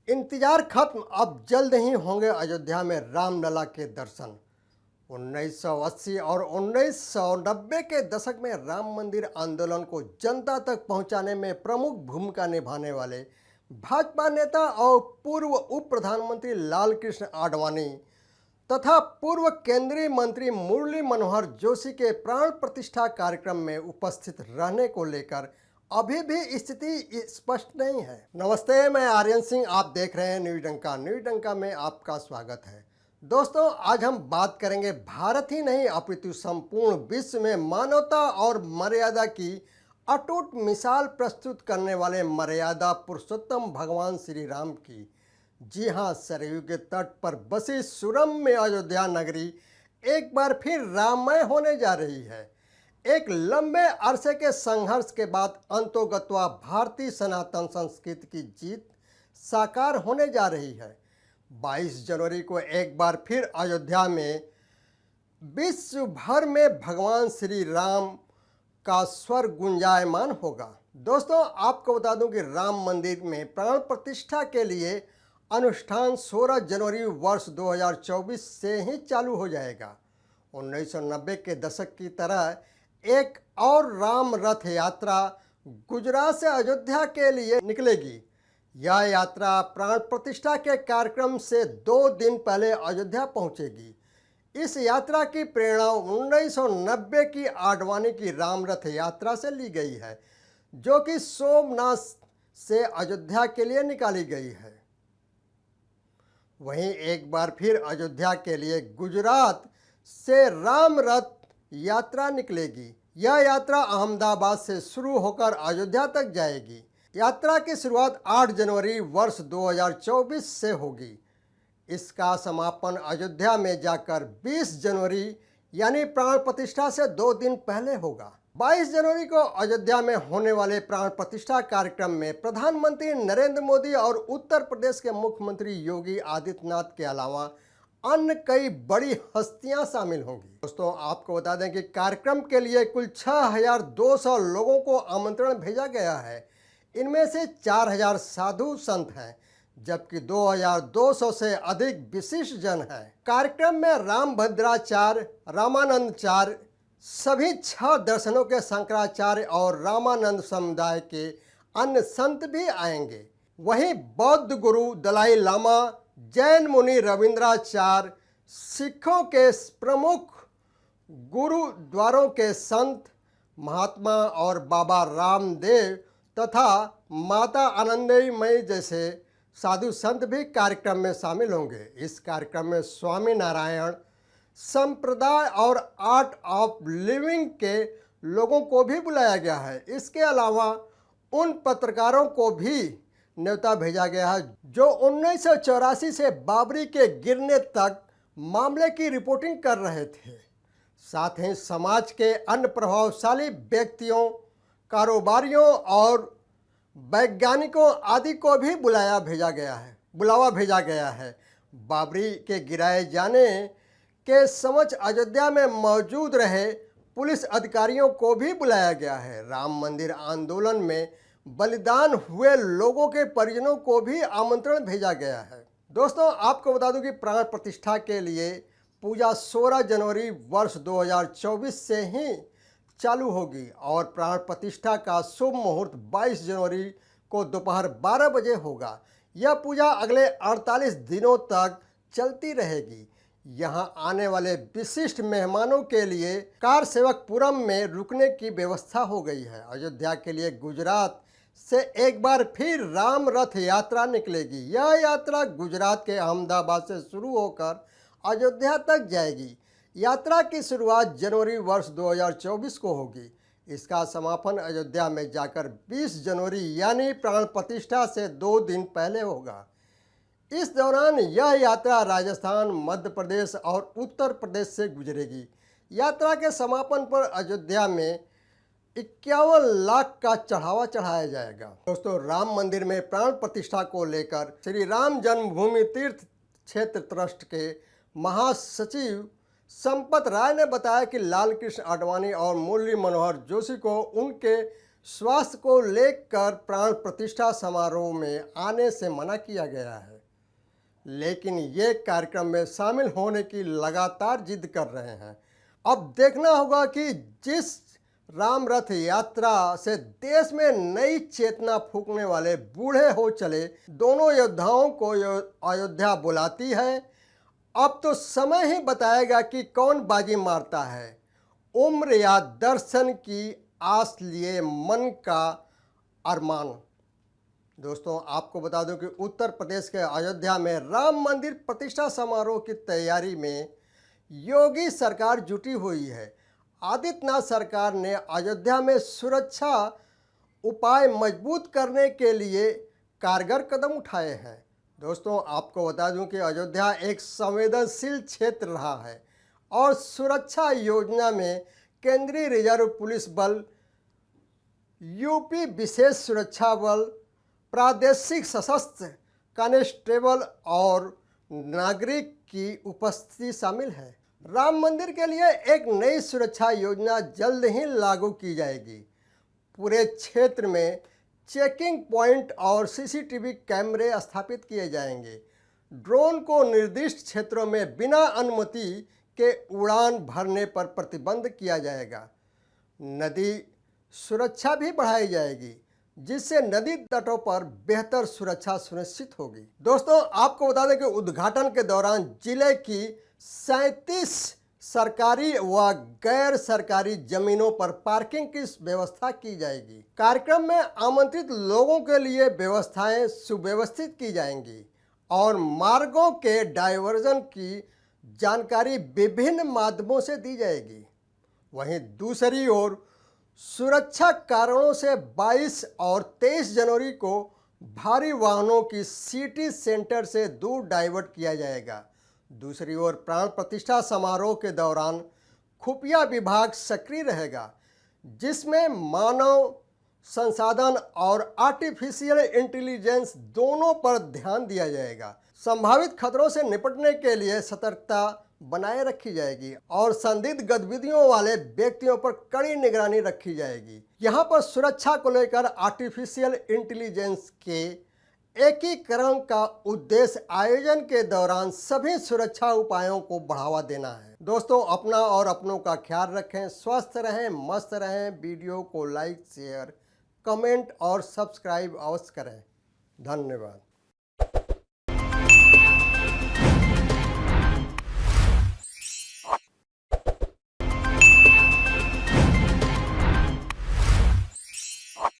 इंतजार खत्म, अब जल्द ही होंगे अयोध्या में रामलला के दर्शन। 1980 और 1990 के दशक में राम मंदिर आंदोलन को जनता तक पहुंचाने में प्रमुख भूमिका निभाने वाले भाजपा नेता और पूर्व उप प्रधानमंत्री लालकृष्ण आडवाणी तथा पूर्व केंद्रीय मंत्री मुरली मनोहर जोशी के प्राण प्रतिष्ठा कार्यक्रम में उपस्थित रहने को लेकर अभी भी स्थिति स्पष्ट नहीं है। नमस्ते, मैं आर्यन सिंह, आप देख रहे हैं न्यूज डंका। न्यूज डंका में आपका स्वागत है। दोस्तों, आज हम बात करेंगे भारत ही नहीं अपितु संपूर्ण विश्व में मानवता और मर्यादा की अटूट मिसाल प्रस्तुत करने वाले मर्यादा पुरुषोत्तम भगवान श्री राम की। जी हाँ, सरयू के तट पर बसी सुरम्य अयोध्या नगरी एक बार फिर राममय होने जा रही है। एक लंबे अरसे के संघर्ष के बाद अंतोगत्वा भारतीय सनातन संस्कृति की जीत साकार होने जा रही है। 22 जनवरी को एक बार फिर अयोध्या में विश्व भर में भगवान श्री राम का स्वर गुंजायमान होगा। दोस्तों, आपको बता दूं कि राम मंदिर में प्राण प्रतिष्ठा के लिए अनुष्ठान 16 जनवरी वर्ष 2024 से ही चालू हो जाएगा। 1990 के दशक की तरह एक और राम रथ यात्रा गुजरात से अयोध्या के लिए निकलेगी। यह यात्रा प्राण प्रतिष्ठा के कार्यक्रम से 2 दिन पहले अयोध्या पहुंचेगी। इस यात्रा की प्रेरणा 1990 की आडवाणी की राम रथ यात्रा से ली गई है, जो कि सोमनाथ से अयोध्या के लिए निकाली गई है। वहीं एक बार फिर अयोध्या के लिए गुजरात से राम रथ यात्रा निकलेगी। यह यात्रा अहमदाबाद से शुरू होकर अयोध्या तक जाएगी। यात्रा की शुरुआत 8 जनवरी वर्ष 2024 से होगी। इसका समापन अयोध्या में जाकर 20 जनवरी यानी प्राण प्रतिष्ठा से 2 दिन पहले होगा। 22 जनवरी को अयोध्या में होने वाले प्राण प्रतिष्ठा कार्यक्रम में प्रधानमंत्री नरेंद्र मोदी और उत्तर प्रदेश के मुख्यमंत्री योगी आदित्यनाथ के अलावा अन्य कई बड़ी हस्तियां शामिल होंगी। दोस्तों, आपको बता दें कि कार्यक्रम के लिए कुल 6200 लोगों को आमंत्रण भेजा गया है। इनमें से 4000 साधु संत हैं, जबकि 2200 से अधिक विशिष्ट जन हैं। कार्यक्रम में रामभद्राचार्य, रामानंदाचार्य, सभी 6 दर्शनों के शंकराचार्य और रामानंद समुदाय के अन्य संत भी आएंगे। वहीं बौद्ध गुरु दलाई लामा, जैन मुनि रविंद्राचार्य, सिखों के प्रमुख गुरुद्वारों के संत महात्मा और बाबा रामदेव तथा माता आनंदमयी जैसे साधु संत भी कार्यक्रम में शामिल होंगे। इस कार्यक्रम में स्वामी नारायण संप्रदाय और आर्ट ऑफ लिविंग के लोगों को भी बुलाया गया है। इसके अलावा उन पत्रकारों को भी न्योता भेजा गया है जो 1984 से बाबरी के गिरने तक मामले की रिपोर्टिंग कर रहे थे। साथ ही समाज के अन्य प्रभावशाली व्यक्तियों, कारोबारियों और वैज्ञानिकों आदि को भी बुलावा भेजा गया है। बाबरी के गिराए जाने के समक्ष अयोध्या में मौजूद रहे पुलिस अधिकारियों को भी बुलाया गया है। राम मंदिर आंदोलन में बलिदान हुए लोगों के परिजनों को भी आमंत्रण भेजा गया है। दोस्तों, आपको बता दूं कि प्राण प्रतिष्ठा के लिए पूजा 16 जनवरी वर्ष 2024 से ही चालू होगी और प्राण प्रतिष्ठा का शुभ मुहूर्त 22 जनवरी को दोपहर 12 बजे होगा। यह पूजा अगले 48 दिनों तक चलती रहेगी। यहां आने वाले विशिष्ट मेहमानों के लिए कार सेवकपुरम में रुकने की व्यवस्था हो गई है। अयोध्या के लिए गुजरात से एक बार फिर राम रथ यात्रा निकलेगी। यह यात्रा गुजरात के अहमदाबाद से शुरू होकर अयोध्या तक जाएगी। यात्रा की शुरुआत जनवरी वर्ष 2024 को होगी। इसका समापन अयोध्या में जाकर 20 जनवरी यानी प्राण प्रतिष्ठा से 2 दिन पहले होगा। इस दौरान यह यात्रा राजस्थान, मध्य प्रदेश और उत्तर प्रदेश से गुजरेगी। यात्रा के समापन पर अयोध्या में 51 लाख का चढ़ावा चढ़ाया जाएगा। दोस्तों, राम मंदिर में प्राण प्रतिष्ठा को लेकर श्री राम जन्मभूमि तीर्थ क्षेत्र ट्रस्ट के महासचिव संपत राय ने बताया कि लालकृष्ण आडवाणी और मुरली मनोहर जोशी को उनके स्वास्थ्य को लेकर प्राण प्रतिष्ठा समारोह में आने से मना किया गया है, लेकिन ये कार्यक्रम में शामिल होने की लगातार जिद कर रहे हैं। अब देखना होगा कि जिस राम रथ यात्रा से देश में नई चेतना फूंकने वाले बूढ़े हो चले दोनों योद्धाओं को अयोध्या बुलाती है। अब तो समय ही बताएगा कि कौन बाजी मारता है, उम्र या दर्शन की आस लिए मन का अरमान। दोस्तों, आपको बता दूं कि उत्तर प्रदेश के अयोध्या में राम मंदिर प्रतिष्ठा समारोह की तैयारी में योगी सरकार जुटी हुई है। आदित्यनाथ सरकार ने अयोध्या में सुरक्षा उपाय मजबूत करने के लिए कारगर कदम उठाए हैं। दोस्तों, आपको बता दूं कि अयोध्या एक संवेदनशील क्षेत्र रहा है और सुरक्षा योजना में केंद्रीय रिजर्व पुलिस बल, यूपी विशेष सुरक्षा बल, प्रादेशिक सशस्त्र कांस्टेबल और नागरिक की उपस्थिति शामिल है। राम मंदिर के लिए एक नई सुरक्षा योजना जल्द ही लागू की जाएगी। पूरे क्षेत्र में चेकिंग पॉइंट और सीसीटीवी कैमरे स्थापित किए जाएंगे। ड्रोन को निर्दिष्ट क्षेत्रों में बिना अनुमति के उड़ान भरने पर प्रतिबंध किया जाएगा। नदी सुरक्षा भी बढ़ाई जाएगी, जिससे नदी तटों पर बेहतर सुरक्षा सुनिश्चित होगी। दोस्तों, आपको बता दें कि उद्घाटन के दौरान जिले की 37 सरकारी व गैर सरकारी जमीनों पर पार्किंग की व्यवस्था की जाएगी। कार्यक्रम में आमंत्रित लोगों के लिए व्यवस्थाएं सुव्यवस्थित की जाएंगी और मार्गों के डायवर्जन की जानकारी विभिन्न माध्यमों से दी जाएगी। वहीं दूसरी ओर सुरक्षा कारणों से 22 और 23 जनवरी को भारी वाहनों की सिटी सेंटर से दूर डाइवर्ट किया जाएगा। दूसरी ओर प्राण प्रतिष्ठा समारोह के दौरान खुफिया विभाग सक्रिय रहेगा, जिसमें मानव संसाधन और आर्टिफिशियल इंटेलिजेंस दोनों पर ध्यान दिया जाएगा। संभावित खतरों से निपटने के लिए सतर्कता बनाए रखी जाएगी और संदिग्ध गतिविधियों वाले व्यक्तियों पर कड़ी निगरानी रखी जाएगी। यहाँ पर सुरक्षा को लेकर आर्टिफिशियल इंटेलिजेंस के एकीकरण का उद्देश्य आयोजन के दौरान सभी सुरक्षा उपायों को बढ़ावा देना है। दोस्तों, अपना और अपनों का ख्याल रखें, स्वस्थ रहें, मस्त रहें। वीडियो को लाइक, शेयर, कमेंट और सब्सक्राइब अवश्य करें। धन्यवाद।